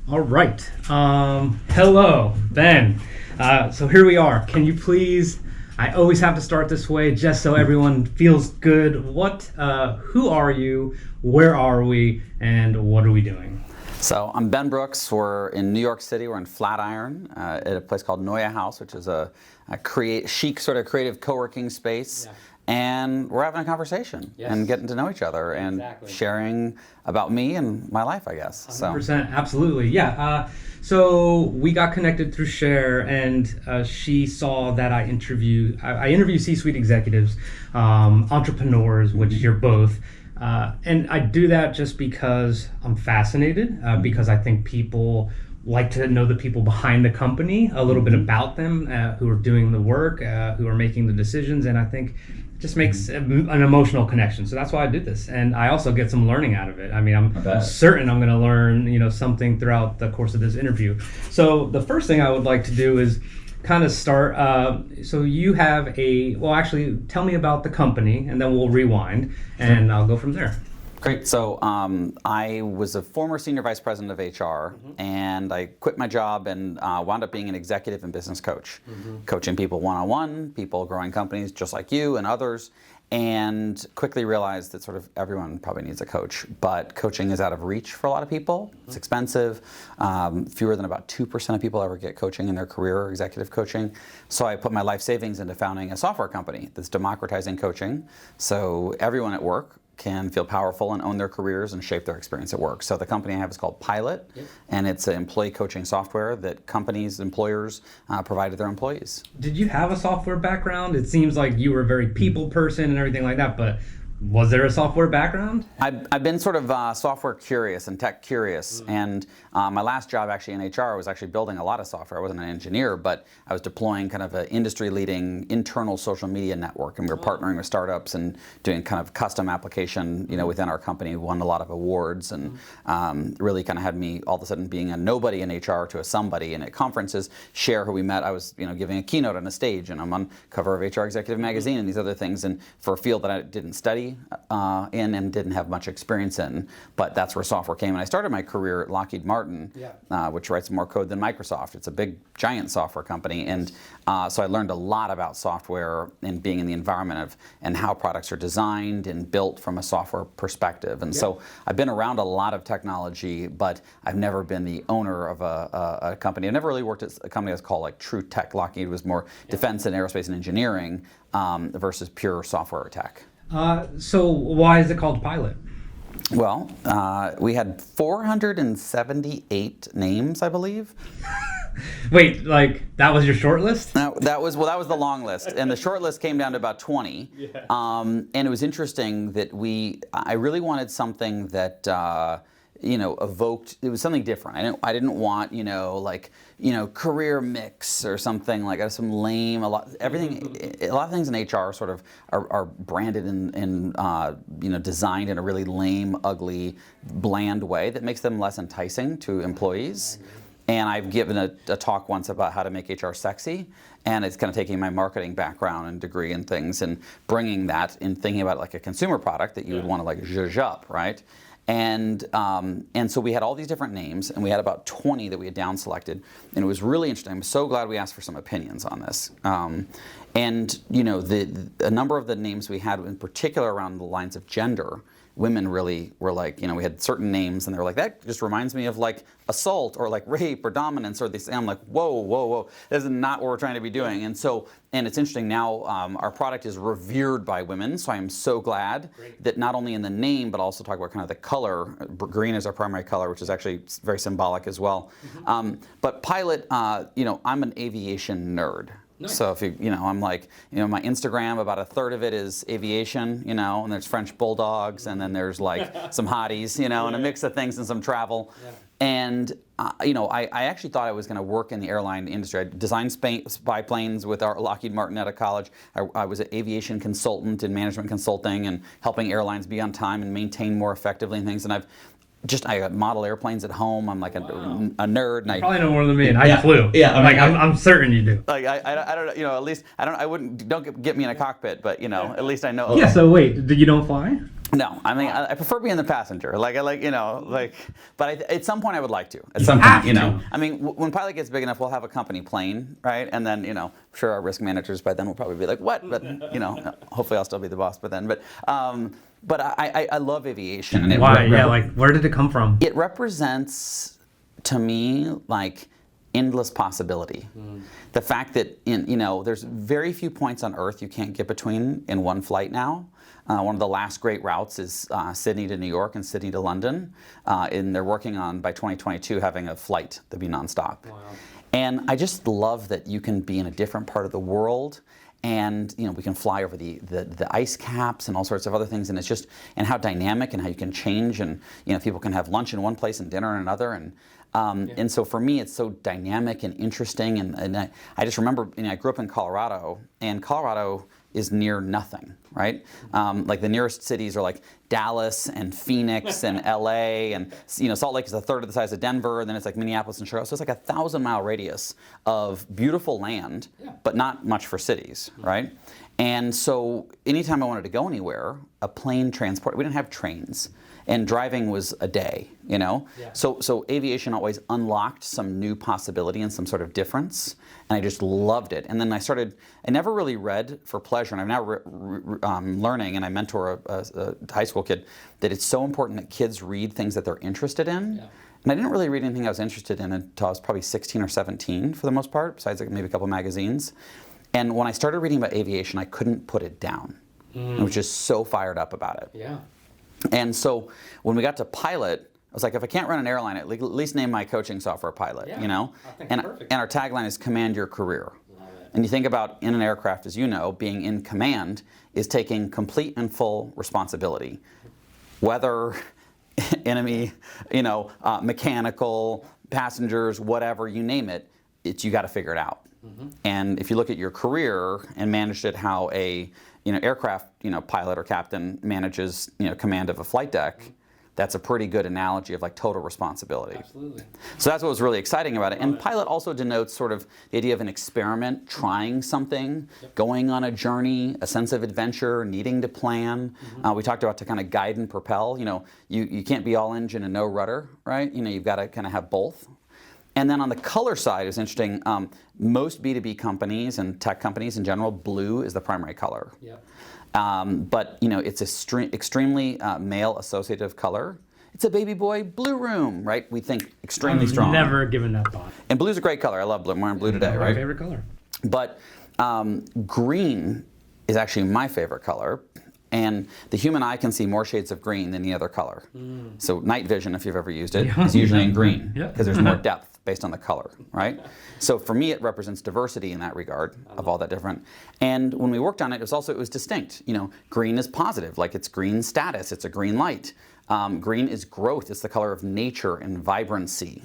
All right. Hello, Ben. So here we are. Can you please? I always have to start this way, just so everyone feels good. Who are you? Where are we? And what are we doing? So I'm Ben Brooks. We're in New York City. We're in Flatiron at a place called Noya House, which is a chic sort of creative co-working space. Yeah. And we're having a conversation and getting to know each other and sharing about me and my life, I guess. 100%, absolutely. Yeah. So we got connected through Cher, and she saw that I interview C-suite executives, entrepreneurs, which you're both. And I do that just because I'm fascinated, because I think people like to know the people behind the company, a little bit about them, who are doing the work, who are making the decisions, and I think it just makes an emotional connection. So that's why I did this, and I also get some learning out of it. I mean, I'm certain I'm going to learn, something throughout the course of this interview. So the first thing I would like to do is kind of start. So you have actually tell me about the company, and then we'll rewind, and I'll go from there. Great. So I was a former senior vice president of HR, and I quit my job and wound up being an executive and business coach, coaching people one-on-one, people growing companies just like you and others, and quickly realized that sort of everyone probably needs a coach, but coaching is out of reach for a lot of people. It's expensive. Fewer than about 2% of people ever get coaching in their career or executive coaching. So I put my life savings into founding a software company that's democratizing coaching, so everyone at work can feel powerful and own their careers and shape their experience at work. So the company I have is called Pilot, and it's an employee coaching software that companies, employers provide to their employees. Did you have a software background? It seems like you were a very people person and everything like that, but was there a software background? I've been sort of software curious and tech curious, and my last job actually in HR was actually building a lot of software. I wasn't an engineer, but I was deploying kind of an industry-leading internal social media network, and we were partnering with startups and doing kind of custom application, within our company. Won a lot of awards, and really kind of had me all of a sudden being a nobody in HR to a somebody. And at conferences, Cher, who we met, I was giving a keynote on a stage, and I'm on cover of HR Executive Magazine and these other things, and for a field that I didn't study in and didn't have much experience in, but that's where software came. And I started my career at Lockheed Martin, which writes more code than Microsoft. It's a big, giant software company, and so I learned a lot about software and being in the environment of and how products are designed and built from a software perspective. And so I've been around a lot of technology, but I've never been the owner of a company. I've never really worked at a company that's called like True Tech. Lockheed was more defense and aerospace and engineering versus pure software or tech. So why is it called Pilot? Well, we had 478 names, I believe. Wait, like that was your short list? That was the long list, and the short list came down to about 20. And it was interesting that I really wanted something that evoked. It was something different. I didn't want career mix or something like some lame. A lot of things in HR sort of are branded and designed in a really lame, ugly, bland way that makes them less enticing to employees. And I've given a talk once about how to make HR sexy, and it's kind of taking my marketing background and degree and things and bringing that and thinking about it like a consumer product that you would want to like zhuzh up, right? And so we had all these different names, and we had about 20 that we had down selected, and it was really interesting. I'm so glad we asked for some opinions on this. And a number of the names we had, in particular around the lines of gender, women really were like, we had certain names, and they were like, that just reminds me of like assault or like rape or dominance or this. And I'm like, whoa, this is not what we're trying to be doing. And it's interesting now, our product is revered by women, so I'm so glad that not only in the name, but also talk about kind of the color. Green is our primary color, which is actually very symbolic as well. But Pilot, I'm an aviation nerd. Nice. So if I'm like, my Instagram, about a third of it is aviation, and there's French bulldogs, and then there's like some hotties, and a mix of things and some travel. Yeah. And I actually thought I was going to work in the airline industry. I designed spy planes with our Lockheed Martin out of college. I was an aviation consultant in management consulting and helping airlines be on time and maintain more effectively and things. And I got model airplanes at home. I'm like a nerd. And you probably know more than me, and I flew. Yeah, I'm certain you do. Like I don't at least don't get me in a cockpit, but at least I know. Yeah. So wait, you don't fly? No, I mean I prefer being the passenger. Like I like but at some point I would like to. At some point, I mean when Pilot gets big enough, we'll have a company plane, right? And then I'm sure our risk managers by then will probably be like, what? But hopefully I'll still be the boss by then. But I love aviation. And why? Like where did it come from? It represents to me like endless possibility. The fact that there's very few points on Earth you can't get between in one flight now. One of the last great routes is Sydney to New York and Sydney to London. And they're working on, by 2022, having a flight that'll be nonstop. Wow. And I just love that you can be in a different part of the world, and we can fly over the ice caps and all sorts of other things, and it's just, and how dynamic and how you can change, and people can have lunch in one place and dinner in another, and so for me it's so dynamic and interesting, and I just remember, I grew up in Colorado, and Colorado is near nothing, right? Like the nearest cities are like Dallas and Phoenix and LA, and Salt Lake is a third of the size of Denver, and then it's like Minneapolis and Chicago. So it's like a 1,000-mile radius of beautiful land, but not much for cities, right? And so anytime I wanted to go anywhere, a plane transport, we didn't have trains. And driving was a day, So aviation always unlocked some new possibility and some sort of difference, and I just loved it. And then I never really read for pleasure, and I'm now learning, and I mentor a high school kid, that it's so important that kids read things that they're interested in. Yeah. And I didn't really read anything I was interested in until I was probably 16 or 17 for the most part, besides like maybe a couple magazines. And when I started reading about aviation, I couldn't put it down. I was just so fired up about it. Yeah. And so when we got to Pilot, I was like, if I can't run an airline, at least name my coaching software Pilot, I think And perfect. our tagline is command your career. Love it. And you think about in an aircraft, as you know, being in command is taking complete and full responsibility. Weather, enemy, mechanical, passengers, whatever, you name it, you got to figure it out. And if you look at your career and managed it how a aircraft pilot or captain manages command of a flight deck, that's a pretty good analogy of like total responsibility. Absolutely. So that's what was really exciting about it. And pilot also denotes sort of the idea of an experiment, trying something, going on a journey, a sense of adventure, needing to plan. We talked about to kind of guide and propel. You can't be all engine and no rudder, right? You've got to kind of have both. And then on the color side, it's interesting. Most B2B companies and tech companies in general, blue is the primary color. Yep. But it's extremely male associative color. It's a baby boy blue room, right? We think extremely strong. Never given that thought. And blue's a great color. I love blue. I'm wearing blue today, right? My favorite color. But green is actually my favorite color. And the human eye can see more shades of green than any other color. So night vision, if you've ever used it, is usually in green because there's more depth based on the color, right? So for me, it represents diversity in that regard of all that different. And when we worked on it, it was distinct. Green is positive, like it's green status, it's a green light. Green is growth. It's the color of nature and vibrancy,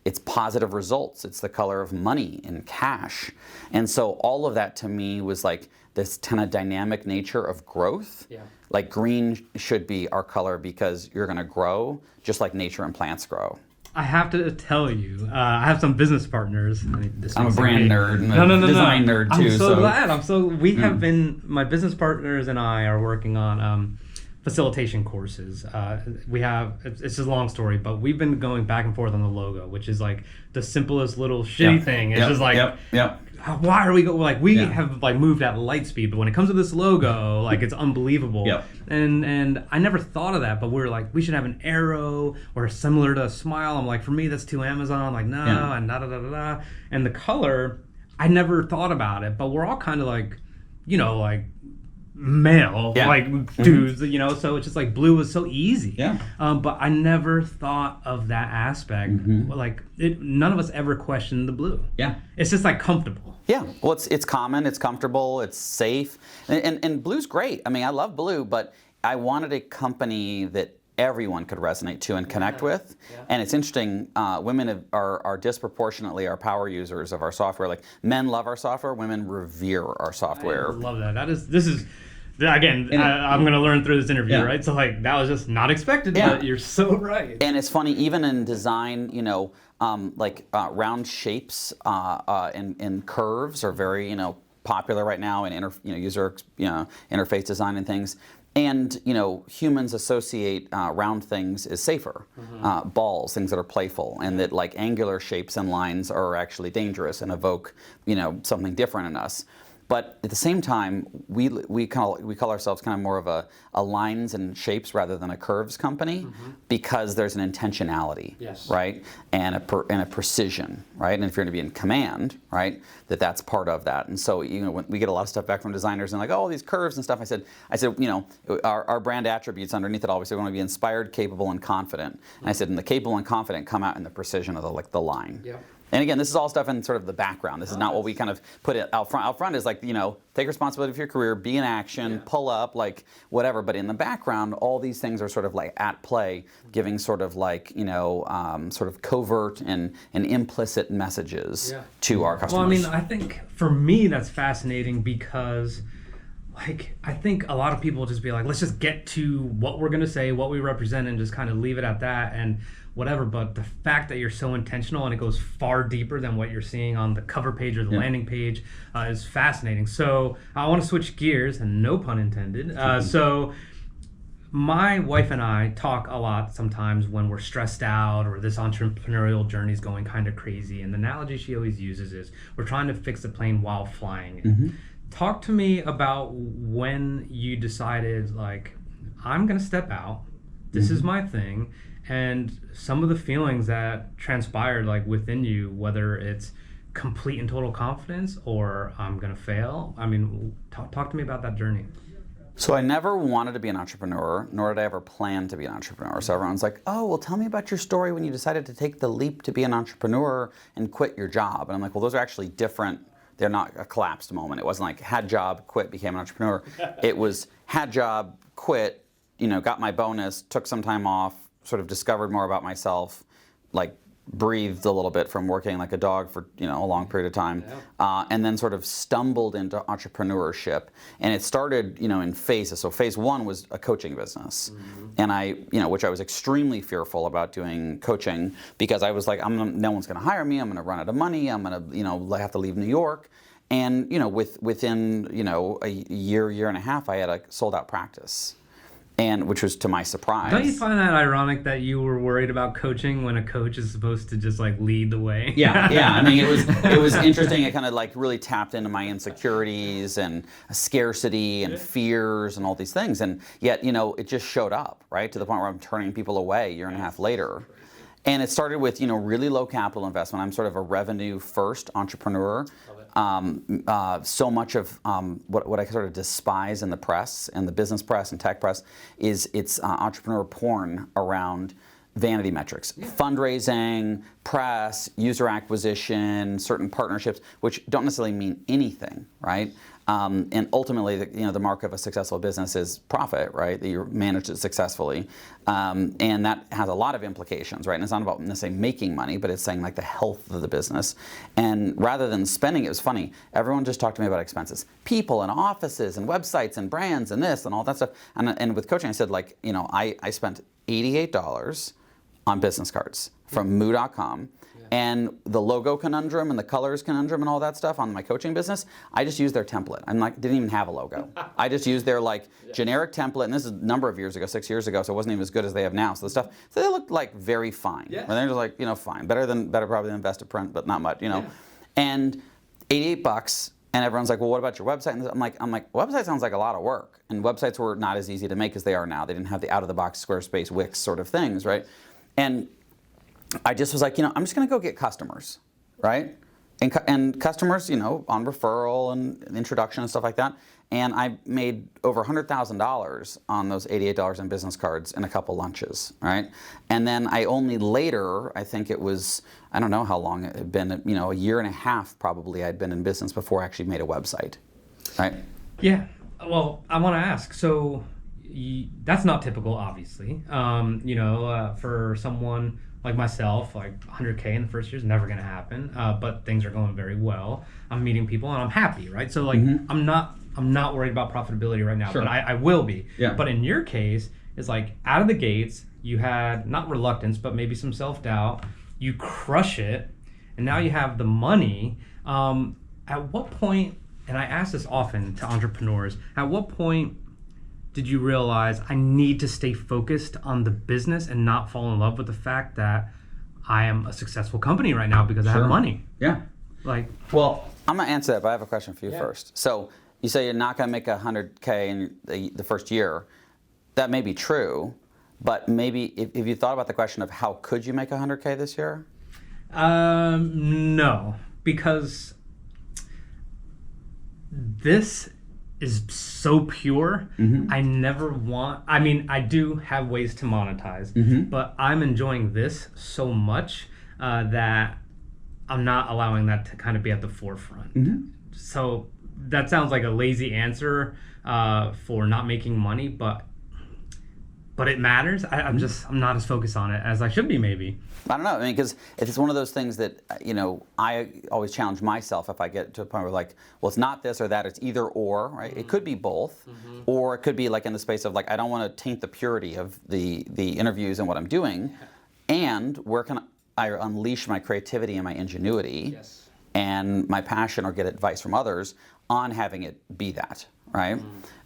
It's positive results. It's the color of money and cash. And so all of that to me was like this kind of dynamic nature of growth. Yeah. Like green should be our color because you're going to grow just like nature and plants grow. I have to tell you, I have some business partners. I'm a brand nerd and a design nerd too. I'm so glad. We have been, my business partners and I are working on facilitation courses. It's just a long story, but we've been going back and forth on the logo, which is like the simplest little shitty thing. It's just like, why are we have moved at light speed, but when it comes to this logo, like it's unbelievable. And I never thought of that, but we were like, we should have an arrow or similar to a smile. I'm like, for me, that's too Amazon. I'm like, no, and da-da-da-da-da. And the color, I never thought about it, but we're all kind of like, male dudes, so it's just like blue was so easy. But I never thought of that aspect. Like none of us ever questioned the blue. It's just like comfortable. Well, it's common, it's comfortable, it's safe, and blue's great. I mean, I love blue, but I wanted a company that everyone could resonate to and connect with. And it's interesting, women are disproportionately our power users of our software. Like men love our software, women revere our software. I love that. This is again, I'm going to learn through this interview, right? So like that was just not expected, but you're so right. And it's funny, even in design, round shapes and curves are very, popular right now in user interface design and things. And humans associate round things as safer, balls, things that are playful, and that like angular shapes and lines are actually dangerous and evoke something different in us. But at the same time, we call ourselves kind of more of a lines and shapes rather than a curves company, because there's an intentionality, right, and a precision, right. And if you're going to be in command, right, that's part of that. And so when we get a lot of stuff back from designers and like, oh, these curves and stuff, I said our brand attributes underneath it always say we want to be inspired, capable, and confident. And I said, and the capable and confident come out in the precision of the line. Yep. And again, this is all stuff in sort of the background. This is not what we kind of put it out front. Out front is like, take responsibility for your career, be in action, pull up, like whatever. But in the background, all these things are sort of like at play, giving sort of like, sort of covert and implicit messages to our customers. Well, I mean, I think for me that's fascinating because I think a lot of people just be like, let's just get to what we're going to say, what we represent, and just kind of leave it at that and whatever. But the fact that you're so intentional and it goes far deeper than what you're seeing on the cover page or the landing page is fascinating. So I want to switch gears, and no pun intended. So my wife and I talk a lot sometimes when we're stressed out or this entrepreneurial journey is going kind of crazy. And the analogy she always uses is we're trying to fix a plane while flying it. Talk to me about when you decided, like, I'm going to step out. This is my thing. And some of the feelings that transpired, like, within you, whether it's complete and total confidence or I'm going to fail. I mean, talk to me about that journey. So I never wanted to be an entrepreneur, nor did I ever plan to be an entrepreneur. So everyone's like, oh, well, tell me about your story when you decided to take the leap to be an entrepreneur and quit your job. And I'm like, well, those are actually different. They're not a collapsed moment. It wasn't like had job, quit, became an entrepreneur. It was had job, quit, got my bonus, took some time off, sort of discovered more about myself, like breathed a little bit from working like a dog for a long period of time, and then sort of stumbled into entrepreneurship. And it started in phases. So phase one was a coaching business, and I which I was extremely fearful about doing coaching because I was like, no one's going to hire me. I'm going to run out of money. I'm going to have to leave New York. And within a year and a half, I had a sold out practice. And which was to my surprise. Don't you find that ironic that you were worried about coaching when a coach is supposed to just like lead the way? Yeah. I mean, it was interesting. It kind of like really tapped into my insecurities and scarcity and fears and all these things. And yet, it just showed up, right? To the point where I'm turning people away a year and a half later. And it started with, really low capital investment. I'm sort of a revenue first entrepreneur. So much of what I sort of despise in the press and the business press and tech press is it's entrepreneur porn around vanity metrics, fundraising, press, user acquisition, certain partnerships, which don't necessarily mean anything, right? And ultimately, the mark of a successful business is profit, right? That you manage it successfully, and that has a lot of implications, right? And it's not about necessarily making money, but it's saying like the health of the business. And rather than spending, it was funny. Everyone just talked to me about expenses, people and offices and websites and brands and this and all that stuff. And with coaching, I said like, I spent $88 on business cards from moo.com. And the logo conundrum and the colors conundrum and all that stuff on my coaching business, I just used their template. Didn't even have a logo. I just used their generic template, and this is a number of years ago, 6 years ago, so it wasn't even as good as they have now. So they looked like very fine. Yeah. And they're just like, fine. Better probably than Vistaprint, but not much, Yeah. And $88, and everyone's like, well, what about your website? And I'm like, website sounds like a lot of work. And websites were not as easy to make as they are now. They didn't have the out-of-the-box Squarespace, Wix sort of things, right? And I just was like, I'm just going to go get customers, right? And customers, on referral and introduction and stuff like that. And I made over $100,000 on those $88 in business cards and a couple lunches, right? And then I only later, I think it was, I don't know how long it had been, a year and a half probably I'd been in business before I actually made a website, right? Yeah. Well, I want to ask, so that's not typical, obviously. For someone like myself, like 100K in the first year is never going to happen, but things are going very well. I'm meeting people and I'm happy, right? So like, I'm not worried about profitability right now, but I will be. Yeah. But in your case, it's like out of the gates, you had not reluctance, but maybe some self-doubt. You crush it, and now you have the money. At what point, and I ask this often to entrepreneurs, at what point did you realize I need to stay focused on the business and not fall in love with the fact that I am a successful company right now because I have money? Yeah. Like, well, I'm gonna answer that, but I have a question for you first. So you say you're not gonna make $100K in the first year. That may be true, but maybe if you thought about the question of how could you make $100K this year? No, because this is so pure. I never want, I mean, I do have ways to monetize, but I'm enjoying this so much that I'm not allowing that to kind of be at the forefront. So that sounds like a lazy answer for not making money, but it matters. I'm not as focused on it as I should be, maybe. I don't know. I mean, because it's one of those things that, I always challenge myself if I get to a point where well, it's not this or that, it's either or, right? It could be both, or it could be like in the space of I don't want to taint the purity of the interviews and what I'm doing, and where can I unleash my creativity and my ingenuity and my passion or get advice from others on having it be that, right?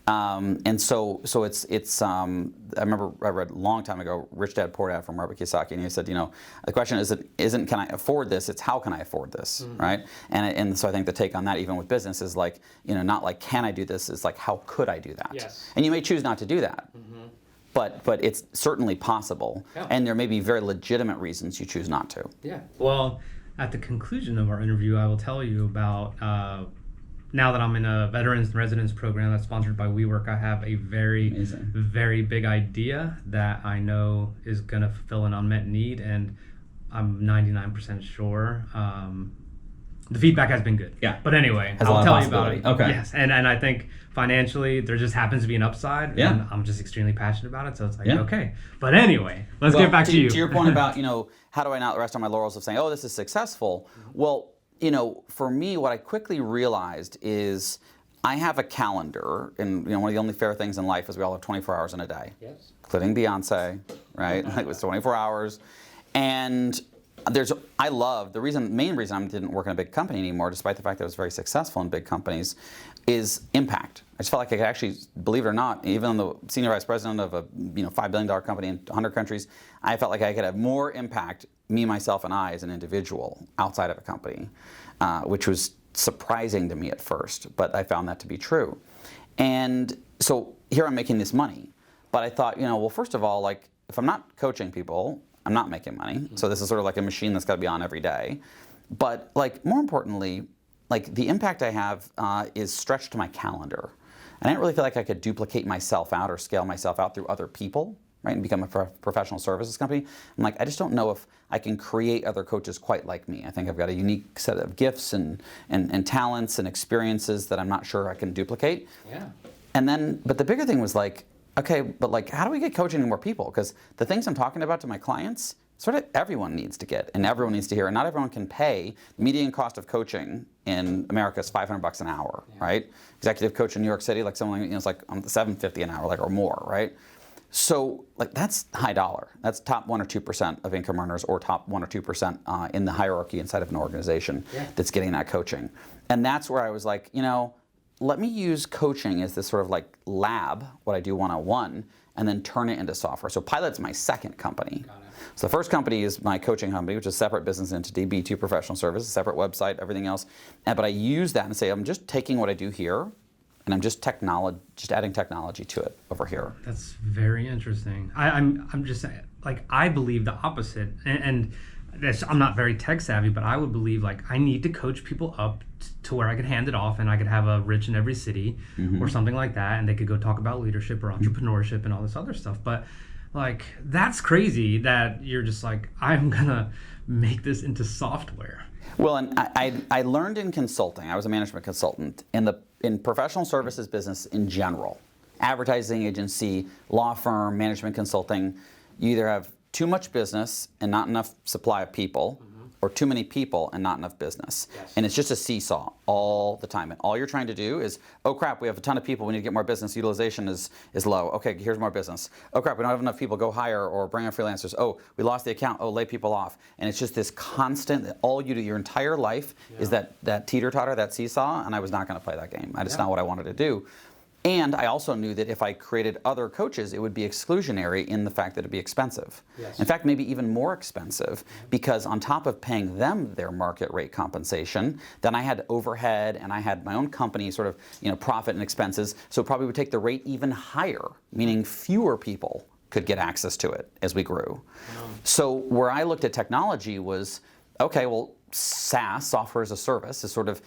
And so it's I remember I read a long time ago, Rich Dad Poor Dad from Robert Kiyosaki, and he said, the question isn't can I afford this, it's how can I afford this, right? And so I think the take on that, even with business, is not can I do this, it's how could I do that? And you may choose not to do that. But it's certainly possible, and there may be very legitimate reasons you choose not to. Yeah. Well, at the conclusion of our interview, I will tell you about now that I'm in a veterans residence program that's sponsored by WeWork. I have a very big idea that I know is going to fulfill an unmet need, and I'm 99% sure. The feedback has been good. Yeah. But anyway, I'll tell you about it. Okay. Yes. And I think financially there just happens to be an upside. Yeah. And I'm just extremely passionate about it. So it's okay. But anyway, let's get back to you. To your point about, how do I not rest on my laurels of saying, oh, this is successful? Well, for me, what I quickly realized is I have a calendar, and one of the only fair things in life is we all have 24 hours in a day. Yes. Including Beyonce, right? It was 24 hours. And the main reason I didn't work in a big company anymore, despite the fact that I was very successful in big companies, is impact. I just felt like I could actually, believe it or not, even though the senior vice president of a $5 billion company in 100 countries, I felt like I could have more impact, me, myself, and I as an individual outside of a company, which was surprising to me at first, but I found that to be true. And so here I'm making this money, but I thought, well, first of all, if I'm not coaching people, I'm not making money. So this is sort of like a machine that's got to be on every day. But more importantly, the impact I have is stretched to my calendar. And I didn't really feel like I could duplicate myself out or scale myself out through other people, right, and become a professional services company. I'm I just don't know if I can create other coaches quite like me. I think I've got a unique set of gifts and talents and experiences that I'm not sure I can duplicate. Yeah. And then, but the bigger thing was okay, but how do we get coaching to more people? Because the things I'm talking about to my clients, sort of everyone needs to get, and everyone needs to hear, and not everyone can pay. The median cost of coaching in America is $500 an hour, right? Executive coach in New York City, someone, it's $750 an hour, or more, right? So that's high dollar. That's top 1 or 2% of income earners, or top 1 or 2% in the hierarchy inside of an organization that's getting that coaching. And that's where I was let me use coaching as this sort of lab, what I do one-on-one, and then turn it into software. So Pilot's my second company. Got it. So the first company is my coaching company, which is a separate business entity, B2 Professional Services, separate website, everything else. But I use that and say, I'm just taking what I do here, and I'm just adding technology to it over here. That's very interesting. I'm just saying, I believe the opposite, and I'm not very tech savvy, but I would believe I need to coach people up to where I could hand it off, and I could have a Rich in every city or something like that, and they could go talk about leadership or entrepreneurship and all this other stuff. But that's crazy that you're just I'm gonna make this into software. Well, and I learned in consulting. I was a management consultant in professional services business in general, advertising agency, law firm, management consulting. You either have too much business and not enough supply of people, or too many people and not enough business. Yes. And it's just a seesaw all the time. And all you're trying to do is, oh crap, we have a ton of people, we need to get more business, utilization is low. Okay, here's more business. Oh crap, we don't have enough people, go hire or bring on freelancers. Oh, we lost the account, oh, lay people off. And it's just this constant, that all you do your entire life is that teeter-totter, that seesaw, and I was not gonna play that game. That's not what I wanted to do. And I also knew that if I created other coaches, it would be exclusionary in the fact that it'd be expensive. Yes. In fact, maybe even more expensive, because on top of paying them their market rate compensation, then I had overhead and I had my own company sort of, profit and expenses. So it probably would take the rate even higher, meaning fewer people could get access to it as we grew. So where I looked at technology was, okay, well, SaaS, software as a service, is sort of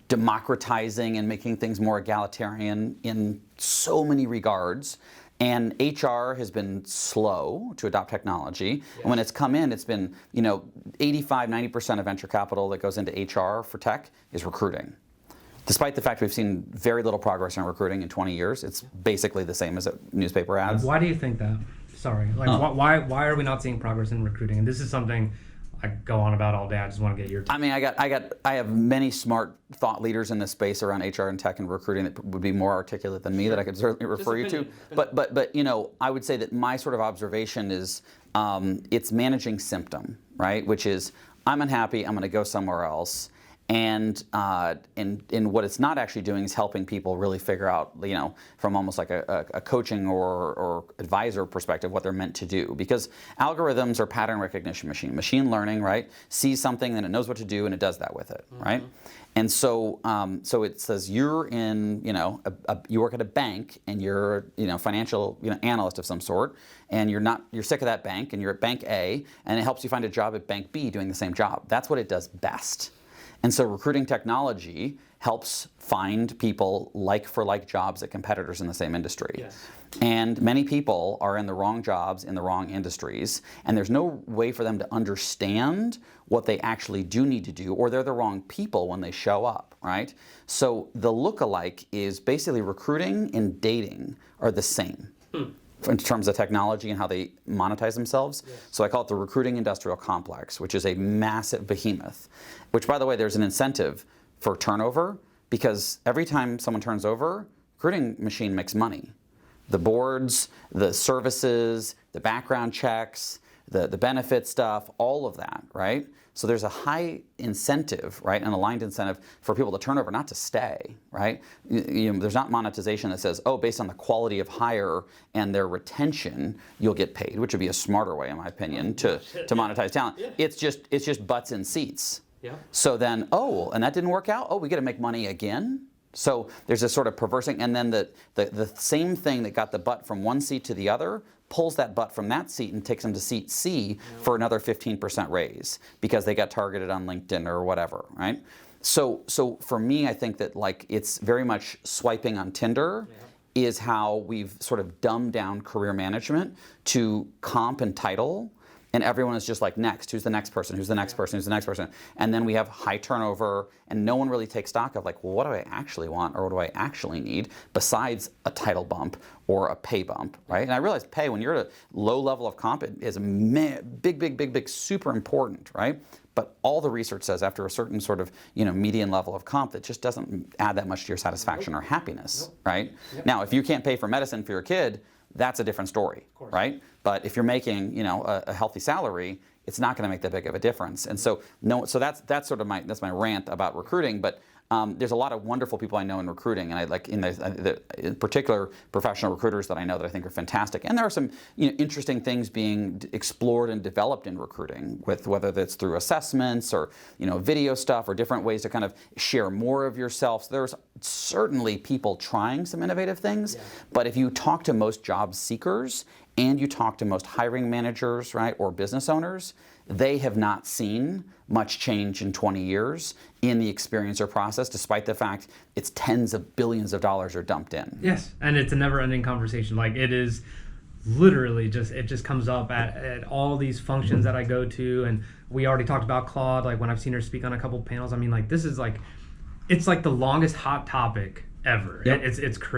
democratizing and making things more egalitarian in so many regards. And HR has been slow to adopt technology. Yes. And when it's come in, it's been, 85, 90% of venture capital that goes into HR for tech is recruiting. Despite the fact we've seen very little progress in recruiting in 20 years, it's basically the same as newspaper ads. Why do you think that? Sorry, why are we not seeing progress in recruiting? And this is something I go on about all day. I just want to get your. I mean, I have many smart thought leaders in this space around HR and tech and recruiting that would be more articulate than me that I could certainly refer you to. But I would say that my sort of observation is it's managing symptom, right? Which is I'm unhappy, I'm going to go somewhere else. And what it's not actually doing is helping people really figure out, from almost like a coaching or advisor perspective, what they're meant to do. Because algorithms are pattern recognition machine learning, right? Sees something, then it knows what to do, and it does that with it, right? And so it says you're in, you work at a bank, and you're, financial, analyst of some sort, and you're sick of that bank, and you're at Bank A, and it helps you find a job at Bank B doing the same job. That's what it does best. And so recruiting technology helps find people like-for-like jobs at competitors in the same industry. Yes. And many people are in the wrong jobs in the wrong industries, and there's no way for them to understand what they actually do need to do, or they're the wrong people when they show up, right? So the look-alike is basically recruiting and dating are the same. In terms of technology and how they monetize themselves. Yes. So I call it the recruiting industrial complex, which is a massive behemoth, which, by the way, there's an incentive for turnover, because every time someone turns over, recruiting machine makes money. The boards, the services, the background checks, the benefit stuff, all of that, right? So there's a high incentive, right, an aligned incentive for people to turn over, not to stay, right? There's not monetization that says, oh, based on the quality of hire and their retention, you'll get paid, which would be a smarter way, in my opinion, to monetize talent. Yeah. It's just butts in seats. Yeah. So then, and that didn't work out? Oh, we got to make money again? So there's this sort of perversing, and then the same thing that got the butt from one seat to the other pulls that butt from that seat and takes them to seat C for another 15% raise because they got targeted on LinkedIn or whatever, right? So for me, I think that it's very much swiping on Tinder is how we've sort of dumbed down career management to comp and title. And everyone is just like, next, who's the next person, who's the next person, who's the next person? And then we have high turnover, and no one really takes stock of well, what do I actually want, or what do I actually need, besides a title bump or a pay bump, right? And I realize pay, when you're at a low level of comp, it is big, super important, right? But all the research says after a certain sort of median level of comp, that just doesn't add that much to your satisfaction or happiness, right? Yep. Now, if you can't pay for medicine for your kid, that's a different story, right? But if you're making, a healthy salary, it's not going to make that big of a difference. And so that's sort of my rant about recruiting. But there's a lot of wonderful people I know in recruiting, and I like in particular professional recruiters that I know that I think are fantastic. And there are some interesting things being explored and developed in recruiting, with whether that's through assessments or video stuff or different ways to kind of share more of yourself. So there's certainly people trying some innovative things, but if you talk to most job seekers and you talk to most hiring managers, right, or business owners, they have not seen much change in 20 years in the experience or process, despite the fact it's tens of billions of dollars are dumped in. Yes, and it's a never-ending conversation. It is literally it just comes up at all these functions that I go to, and we already talked about Claude, when I've seen her speak on a couple panels. I mean, this is it's the longest hot topic ever. Yep. It's crazy.